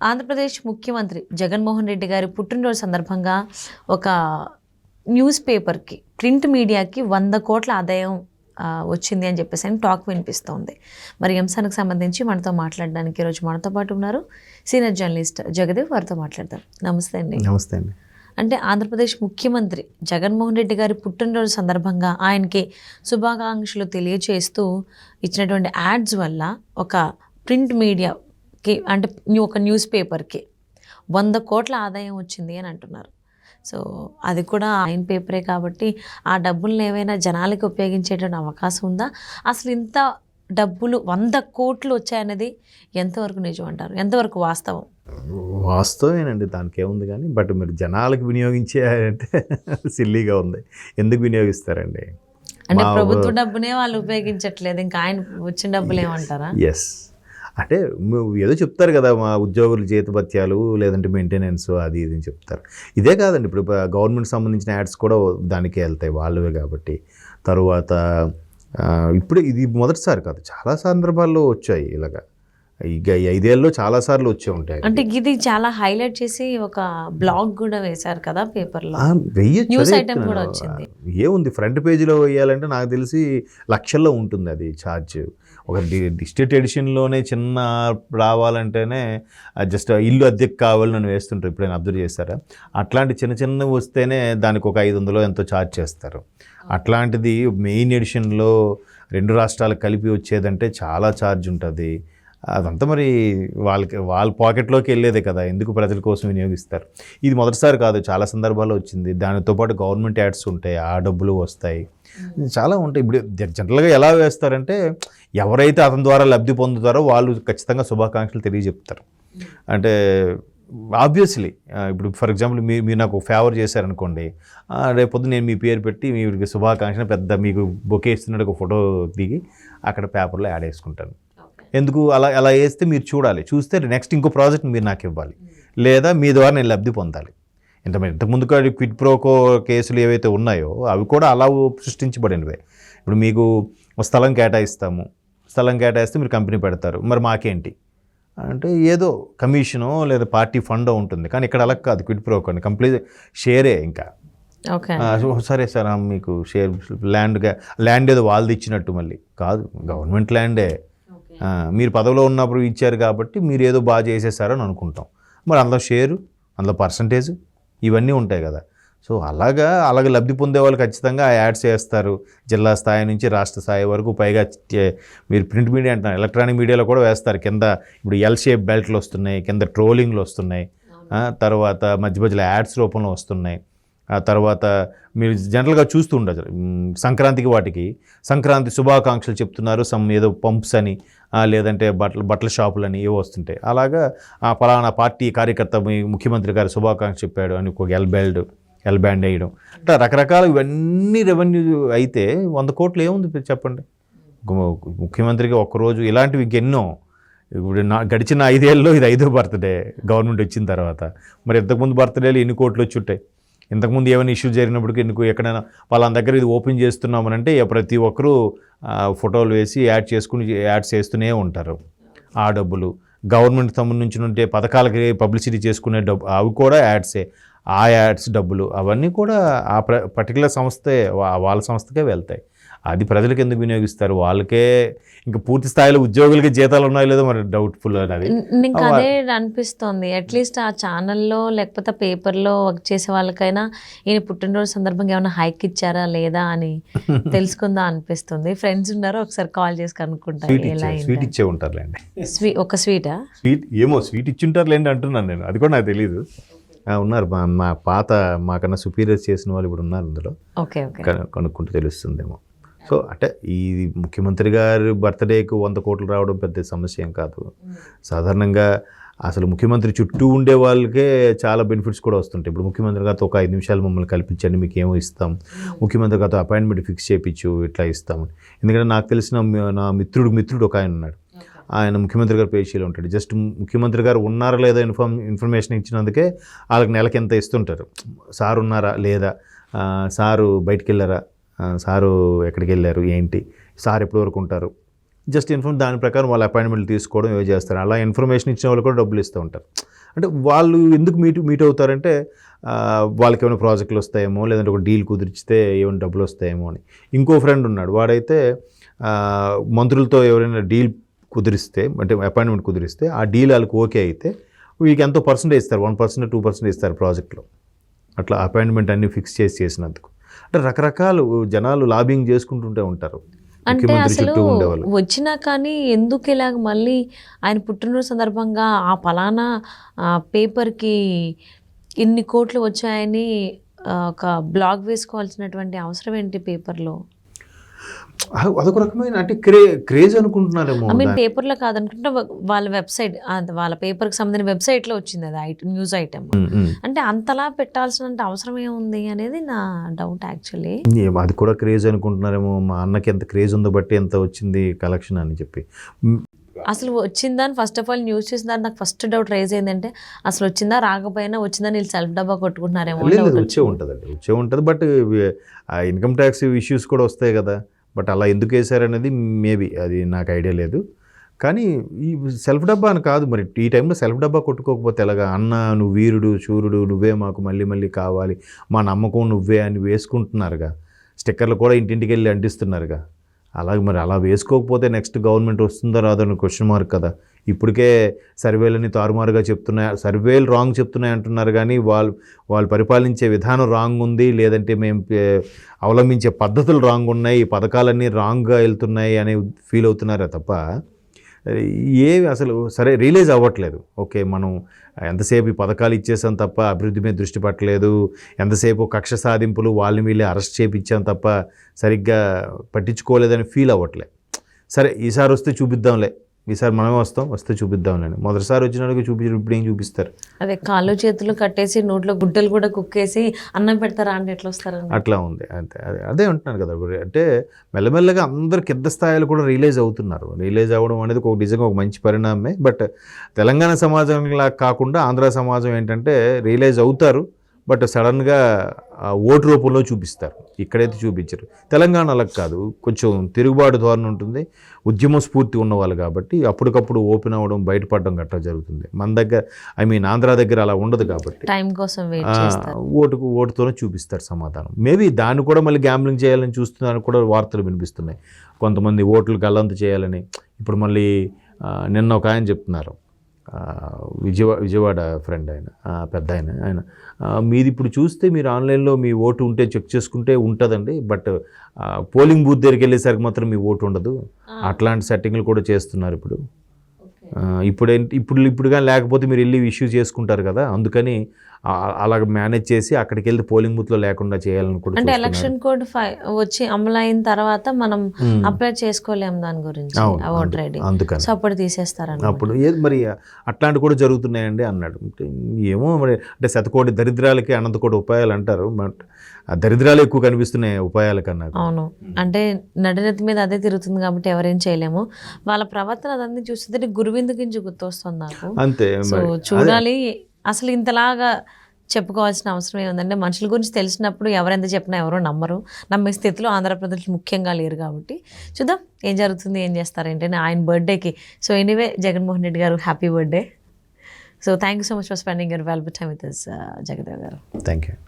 ఆంధ్రప్రదేశ్ ముఖ్యమంత్రి జగన్మోహన్ రెడ్డి గారి పుట్టినరోజు సందర్భంగా ఒక న్యూస్ పేపర్కి ప్రింట్ మీడియాకి 100 కోట్ల ఆదాయం వచ్చింది అని చెప్పేసి అని టాక్ వినిపిస్తోంది. మరి ఈ అంశానికి సంబంధించి మనతో మాట్లాడడానికి ఈరోజు మనతో పాటు ఉన్నారు సీనియర్ జర్నలిస్ట్ జగదేవ్. వారితో మాట్లాడదాం. నమస్తే అండి. నమస్తే అండి. అంటే ఆంధ్రప్రదేశ్ ముఖ్యమంత్రి జగన్మోహన్ రెడ్డి గారి పుట్టినరోజు సందర్భంగా ఆయనకి శుభాకాంక్షలు తెలియజేస్తూ ఇచ్చినటువంటి యాడ్స్ వల్ల ఒక ప్రింట్ మీడియాకి అంటే ఒక న్యూస్ పేపర్కి 100 కోట్ల ఆదాయం వచ్చింది అని అంటున్నారు. సో అది కూడా ఆయన పేపరే కాబట్టి ఆ డబ్బులను ఏవైనా జనాలకి ఉపయోగించేటువంటి అవకాశం ఉందా? అసలు ఇంత డబ్బులు 100 కోట్లు వచ్చాయన్నది ఎంతవరకు నిజం అంటారు? ఎంతవరకు వాస్తవం? వాస్తవేనండి, దానికి ఏముంది. కానీ బట్ మీరు జనాలకు వినియోగించే అంటే సిల్లీగా ఉంది. ఎందుకు వినియోగిస్తారండి? అంటే ప్రభుత్వ డబ్బునే వాళ్ళు ఉపయోగించట్లేదు, ఇంకా ఆయన వచ్చిన డబ్బులు ఏమంటారా? ఎస్, అంటే ఏదో చెప్తారు కదా, మా ఉద్యోగుల జీతభత్యాలు లేదంటే మెయింటెనెన్స్ అది ఇది అని చెప్తారు. ఇదే కాదండి, ఇప్పుడు గవర్నమెంట్ సంబంధించిన యాడ్స్ కూడా దానికే వెళ్తాయి, వాళ్ళవే కాబట్టి. తరువాత ఇప్పుడు ఇది మొదటిసారి కాదు, చాలా సందర్భాల్లో వచ్చాయి ఇలాగా. ఇక 5 ఏళ్ళలో చాలాసార్లు వచ్చే ఉంటాయి. అంటే ఇది చాలా హైలైట్ చేసి ఒక బ్లాగ్ కూడా వేశారు కదా పేపర్లో, న్యూస్ ఐటమ్ కూడా వచ్చింది. ఏముంది, ఫ్రంట్ పేజీలో వేయాలంటే నాకు తెలిసి లక్షల్లో ఉంటుంది అది ఛార్జ్. ఒక డిస్ట్రిక్ట్ ఎడిషన్లోనే చిన్న రావాలంటేనే జస్ట్ ఇల్లు అద్దెకు కావాలి నన్ను వేస్తుంటారు, ఎప్పుడైనా అబ్జర్వ్ చేస్తారా? అట్లాంటి చిన్న చిన్నవి వస్తేనే దానికి ఒక 500 ఎంతో ఛార్జ్ చేస్తారు. అట్లాంటిది మెయిన్ ఎడిషన్లో 2 రాష్ట్రాలకు కలిపి వచ్చేదంటే చాలా ఛార్జ్ ఉంటుంది. అదంతా మరి వాళ్ళ పాకెట్లోకి వెళ్ళేదే కదా, ఎందుకు ప్రజల కోసం వినియోగిస్తారు? ఇది మొదటిసారి కాదు, చాలా సందర్భాల్లో వచ్చింది. దానితో పాటు గవర్నమెంట్ యాడ్స్ ఉంటాయి, ఆ డబ్బులు వస్తాయి, చాలా ఉంటాయి. ఇప్పుడు జనరల్గా ఎలా వేస్తారంటే, ఎవరైతే అతని ద్వారా లబ్ధి పొందుతారో వాళ్ళు ఖచ్చితంగా శుభాకాంక్షలు తెలియజెప్తారు. అంటే ఆబ్వియస్లీ ఇప్పుడు ఫర్ ఎగ్జాంపుల్ మీరు నాకు ఫేవర్ చేశారనుకోండి, రేపొద్దు నేను మీ పేరు పెట్టి మీకు శుభాకాంక్షలు పెద్ద మీకు బొకే ఇస్తున్నట్టు ఒక ఫోటో దిగి అక్కడ పేపర్లో యాడ్ వేసుకుంటాను. ఎందుకు అలా వేస్తే మీరు చూడాలి, చూస్తే నెక్స్ట్ ఇంకో ప్రాజెక్ట్ మీరు నాకు ఇవ్వాలి, లేదా మీ ద్వారా నేను లబ్ధి పొందాలి. ఇంతకుముందు క్విడ్ ప్రోకో కేసులు ఏవైతే ఉన్నాయో అవి కూడా అలా సృష్టించబడినవే. ఇప్పుడు మీకు స్థలం కేటాయిస్తాము, స్థలం కేటాయిస్తే మీరు కంపెనీ పెడతారు, మరి మాకేంటి అంటే ఏదో కమిషనో లేదా పార్టీ ఫండో ఉంటుంది. కానీ ఇక్కడ అలా కాదు, క్విడ్ ప్రోకో అని కంప్లీట్ షేరే. ఇంకా సరే సార్ మీకు షేర్ ల్యాండ్ ఏదో వాళ్ళది ఇచ్చినట్టు మళ్ళీ కాదు, గవర్నమెంట్ ల్యాండే. మీరు పదవిలో ఉన్నప్పుడు ఇచ్చారు కాబట్టి మీరు ఏదో బాగా చేసేసారని అనుకుంటాం. మరి అందులో షేరు, అందులో పర్సంటేజ్ ఇవన్నీ ఉంటాయి కదా. సో అలాగే లబ్ధి పొందే వాళ్ళు ఖచ్చితంగా ఆ యాడ్స్ వేస్తారు, జిల్లా స్థాయి నుంచి రాష్ట్ర స్థాయి వరకు. పైగా మీరు ప్రింట్ మీడియా అంటున్నారు, ఎలక్ట్రానిక్ మీడియాలో కూడా వేస్తారు. కింద ఇప్పుడు ఎల్ షేప్ బెల్ట్లు వస్తున్నాయి, కింద ట్రోలింగ్లు వస్తున్నాయి, తర్వాత మధ్య మధ్యలో యాడ్స్ రూపంలో వస్తున్నాయి. ఆ తర్వాత మీరు జనరల్గా చూస్తూ ఉండదు, సంక్రాంతికి వాటికి సంక్రాంతి శుభాకాంక్షలు చెప్తున్నారు, ఏదో పంప్స్ అని లేదంటే బట్టల షాపులని ఏవో వస్తుంటాయి. అలాగా పలానా పార్టీ కార్యకర్త ముఖ్యమంత్రి గారు శుభాకాంక్ష చెప్పాడు అని ఒక ఎల్ బ్యాండ్ వేయడం, అంటే రకరకాల ఇవన్నీ రెవెన్యూ. అయితే 100 కోట్లు ఏముంది చెప్పండి? ముఖ్యమంత్రికి ఒక్కరోజు ఇలాంటివి ఇంకెన్నో. ఇప్పుడు గడిచిన 5 ఏళ్ళలో ఇది 5వ బర్త్డే గవర్నమెంట్ వచ్చిన తర్వాత. మరి ఇంతకుముందు బర్త్డేలు ఎన్ని కోట్లు వచ్చి ఉంటాయి? ఇంతకుముందు ఏమైనా ఇష్యూ జరిగినప్పటికీ ఎక్కడైనా వాళ్ళ దగ్గర ఇది ఓపెన్ చేస్తున్నామనంటే ప్రతి ఒక్కరూ ఫోటోలు వేసి యాడ్స్ చేస్తూనే ఉంటారు. ఆ డబ్బులు గవర్నమెంట్ సంబంధించి ఉంటే పథకాలకి పబ్లిసిటీ చేసుకునే డబ్బు, అవి కూడా యాడ్సే. ఆ యాడ్స్ డబ్బులు అవన్నీ కూడా ఆ పర్టికులర్ సంస్థే, వాళ్ళ సంస్థకే వెళ్తాయి. అది ప్రజలకు ఎందుకు వినియోగిస్తారు? వాళ్ళకే ఇంకా పూర్తి స్థాయిలో ఉద్యోగులకి జీతాలు ఉన్నాయో లేదో మరి డౌట్ఫుల్. అది ఇంకా అదే అనిపిస్తుంది. అట్లీస్ట్ ఆ ఛానల్లో లేకపోతే పేపర్లో వర్క్ చేసే వాళ్ళకైనా ఈయన పుట్టినరోజు సందర్భంగా ఏమైనా హైక్ ఇచ్చారా లేదా అని తెలుసుకుందా అనిపిస్తుంది. ఫ్రెండ్స్ ఉన్నారో ఒకసారి కాల్ చేసి కనుక్కుంటా. స్వీట్ ఇచ్చే ఉంటారులేండి. ఒక స్వీటా? స్వీట్ ఇచ్చి ఉంటారులేండి అంటున్నాను నేను, అది కూడా నాకు తెలీదు. ఉన్నారు, మా పాత మాకన్నా సుపీరియర్స్ చేసిన వాళ్ళు ఇప్పుడు ఉన్నారు అందులో. కనుక్కుంటూ తెలుస్తుందేమో. సో అంటే ఈ ముఖ్యమంత్రి గారి బర్త్డేకి 100 కోట్లు రావడం పెద్ద సమస్య ఏం కాదు. సాధారణంగా అసలు ముఖ్యమంత్రి చుట్టూ ఉండే వాళ్ళకే చాలా బెనిఫిట్స్ కూడా వస్తుంటాయి. ఇప్పుడు ముఖ్యమంత్రి గారితో ఒక 5 నిమిషాలు మమ్మల్ని కల్పించండి, మీకు ఏమో ఇస్తాం, ముఖ్యమంత్రి గారితో అపాయింట్మెంట్ ఫిక్స్ చేయించు, ఇట్లా ఇస్తామని. ఎందుకంటే నాకు తెలిసిన నా మిత్రుడు ఒక ఆయన ఉన్నాడు, ఆయన ముఖ్యమంత్రి గారు పేషీలో ఉంటాడు. జస్ట్ ముఖ్యమంత్రి గారు ఉన్నారా లేదా ఇన్ఫర్మేషన్ ఇచ్చినందుకే వాళ్ళకి నెలకి ఎంత ఇస్తుంటారు. సార్ ఉన్నారా లేదా, సారు బయటికి వెళ్ళారా, సారు ఎక్కడికి వెళ్ళారు ఏంటి, సార్ ఎప్పటి వరకు ఉంటారు, జస్ట్ దాని ప్రకారం వాళ్ళ అపాయింట్మెంట్లు తీసుకోవడం ఏవో చేస్తారు. అలా ఇన్ఫర్మేషన్ ఇచ్చిన వాళ్ళు కూడా డబ్బులు ఇస్తూ ఉంటారు. అంటే వాళ్ళు ఎందుకు మీట్ అవుతారంటే వాళ్ళకి ఏమైనా ప్రాజెక్టులు వస్తాయేమో, లేదంటే ఒక డీల్ కుదిరిస్తే ఏమైనా డబ్బులు వస్తాయేమో అని. ఇంకో ఫ్రెండ్ ఉన్నాడు, వాడైతే మంత్రులతో ఎవరైనా డీల్ కుదిరిస్తే, అంటే అపాయింట్మెంట్ కుదిరిస్తే ఆ డీల్ వాళ్ళకి ఓకే అయితే వీళ్ళకి ఎంతో పర్సెంటేజ్ ఇస్తారు, 1% 2% ఇస్తారు ప్రాజెక్ట్లో. అట్లా అపాయింట్మెంట్ అన్నీ ఫిక్స్ చేసినందుకు. అంటే రకరకాలు జనాలు లాబింగ్ చేసుకుంటుంటే ఉంటారు. అంటే అసలు వచ్చినా కానీ ఎందుకు ఇలాగ మళ్ళీ ఆయన పుట్టినరోజు సందర్భంగా ఆ పలానా పేపర్కి ఇన్ని కోట్లు వచ్చాయని ఒక బ్లాగ్ వేసుకోవాల్సినటువంటి అవసరం ఏంటి పేపర్లో? అదొక రకమైన అంటే క్రేజ్ అనుకుంటున్నారేమో. ఐ మీన్ పేపర్లో కాదనుకుంటే వాళ్ళ వెబ్సైట్, వాళ్ళ పేపర్కి సంబంధించిన వెబ్సైట్లో వచ్చింది అది న్యూస్ ఐటమ్. అంటే అంతలా పెట్టాల్సిన అవసరం ఏముంది అనేది నా డౌట్ యాక్చువల్లీ. అది కూడా క్రేజ్ అనుకుంటున్నారేమో, మా అన్నకి ఎంత క్రేజ్ ఉందో బట్టి ఎంత వచ్చింది కలెక్షన్ అని చెప్పి. అసలు వచ్చిందని ఫస్ట్ ఆఫ్ ఆల్ న్యూస్ చూసిన నాకు ఫస్ట్ డౌట్ రైజ్ అయిందంటే అసలు వచ్చిందా రాకపోయినా వచ్చిందా వీళ్ళు సెల్ఫ్ డబ్బా కొట్టుకుంటున్నారేమో. వచ్చే ఉంటుంది బట్ ఇన్కమ్ ట్యాక్స్ ఇష్యూస్ కూడా వస్తాయి కదా. బట్ అలా ఎందుకు వేశారనేది మేబీ అది నాకు ఐడియా లేదు. కానీ ఈ సెల్ఫ్ డబ్బా అని కాదు, మరి ఈ టైంలో సెల్ఫ్ డబ్బా కొట్టుకోకపోతే ఎలాగా? అన్న నువ్వు వీరుడు శూరుడు, నువ్వే మాకు మళ్ళీ మళ్ళీ కావాలి, మా నమ్మకం నువ్వే అని వేసుకుంటున్నారుగా. స్టిక్కర్లు కూడా ఇంటింటికి వెళ్ళి అంటిస్తున్నారుగా. అలాగే మరి అలా వేసుకోకపోతే నెక్స్ట్ గవర్నమెంట్ వస్తుందో రాదో అని క్వశ్చన్ మార్క్ కదా. ఇప్పటికే సర్వేలని తారుమారుగా చెప్తున్నాయి, సర్వేలు రాంగ్ చెప్తున్నాయి అంటున్నారు. కానీ వాళ్ళు పరిపాలించే విధానం రాంగ్ ఉంది, లేదంటే మేము అవలంబించే పద్ధతులు రాంగ్ ఉన్నాయి, ఈ పథకాలన్నీ రాంగ్గా వెళ్తున్నాయి అని ఫీల్ అవుతున్నారే తప్ప అసలు సరే రియలైజ్ అవ్వట్లేదు. ఓకే, మనం ఎంతసేపు ఈ పథకాలు ఇచ్చేసాం తప్ప అభివృద్ధి మీద దృష్టి పట్టలేదు, ఎంతసేపు కక్ష సాధింపులు వాళ్ళని వీళ్ళే అరెస్ట్ చేయించాం తప్ప సరిగ్గా పట్టించుకోలేదని ఫీల్ అవ్వట్లేదు. సరే ఈసారి వస్తే చూపిద్దాంలే, ఈసారి మనమే వస్తే చూపిద్దాంలేండి. మొదటిసారి వచ్చినట్టుగా చూపించారు, ఇప్పుడు ఏం చూపిస్తారు? అదే కాళ్ళు చేతులు కట్టేసి నోట్లో గుడ్డలు కూడా కుక్కేసి అన్నం పెడతారా అంటే ఎట్లా వస్తారు? అట్లా ఉంది. అంతే, అదే అంటున్నాను కదా. అంటే మెల్లమెల్లగా అందరు కింద స్థాయిలో కూడా రియలైజ్ అవుతున్నారు. రియలైజ్ అవ్వడం అనేది నిజంగా ఒక మంచి పరిణామమే. బట్ తెలంగాణ సమాజంలా కాకుండా ఆంధ్ర సమాజం ఏంటంటే రియలైజ్ అవుతారు, బట్ సడన్గా ఓటు రూపంలో చూపిస్తారు. ఇక్కడైతే చూపించరు. తెలంగాణలో కాదు, కొంచెం తిరుగుబాటు ధోరణి ఉంటుంది, ఉద్యమ స్ఫూర్తి ఉన్నవాళ్ళు కాబట్టి అప్పటికప్పుడు ఓపెన్ అవ్వడం, బయటపడడం గట్రా జరుగుతుంది. మన దగ్గర ఆంధ్ర దగ్గర అలా ఉండదు కాబట్టి టైం కోసం ఓటుతోనే చూపిస్తారు సమాధానం. మేబీ దాన్ని కూడా మళ్ళీ గ్యాంబ్లింగ్ చేయాలని చూస్తున్నారని కూడా వార్తలు వినిపిస్తున్నాయి. కొంతమంది ఓట్లు గల్లంతు చేయాలని. ఇప్పుడు మళ్ళీ నిన్న ఒక ఆయన చెప్తున్నారు, విజయవాడ ఫ్రెండ్ ఆయన, పెద్ద ఆయన మీది ఇప్పుడు చూస్తే మీరు ఆన్లైన్లో మీ ఓటు ఉంటే చెక్ చేసుకుంటే ఉంటుందండి, బట్ పోలింగ్ బూత్ దగ్గరికి వెళ్ళేసరికి మాత్రం మీ ఓటు ఉండదు. అట్లాంటి సెట్టింగ్లు కూడా చేస్తున్నారు ఇప్పుడు. ఇప్పుడు కానీ లేకపోతే మీరు వెళ్ళి ఇష్యూ చేసుకుంటారు కదా, అందుకని అలాగ మేనేజ్ చేసి అక్కడికి వెళ్తే పోలింగ్ బూత్లో లేకుండా చేయాలని కూడా. అంటే ఎలక్షన్ కోడ్ వచ్చి అమలు అయిన తర్వాత మనం అప్లై చేసుకోలేము దాని గురించి, ఓటర్ ఐడి, అందుకని అప్పుడు తీసేస్తారు. అప్పుడు మరి అట్లాంటి కూడా జరుగుతున్నాయండి అన్నాడు. ఏమో మరి, అంటే శతకోటి దరిద్రాలకి అనంతకోటి ఉపాయాలు అంటారు, బట్ ఆ దరిద్రాలు ఎక్కువ కనిపిస్తున్నాయి ఉపాయాల కన్నా. అవును, అంటే నడినెత్తి మీద అదే తిరుగుతుంది కాబట్టి ఎవరేం చేయలేము. వాళ్ళ ప్రవర్తన అదన్నీ చూస్తుంటే గురువిందు గింజ గుర్తొస్తుంది నాకు. అంతే, చూడాలి. అసలు ఇంతలాగా చెప్పుకోవాల్సిన అవసరం ఏముందంటే మనుషుల గురించి తెలిసినప్పుడు ఎవరెంత చెప్పినా ఎవరో నమ్మే స్థితిలో ఆంధ్రప్రదేశ్ ముఖ్యంగా లేరు కాబట్టి చూద్దాం ఏం జరుగుతుంది, ఏం చేస్తారు ఏంటంటే ఆయన బర్త్డేకి. So anyway, Jaganmohan Reddy garu happy birthday. So thank you so much for spending your valuable time with us, Jagadev garu. Thank you.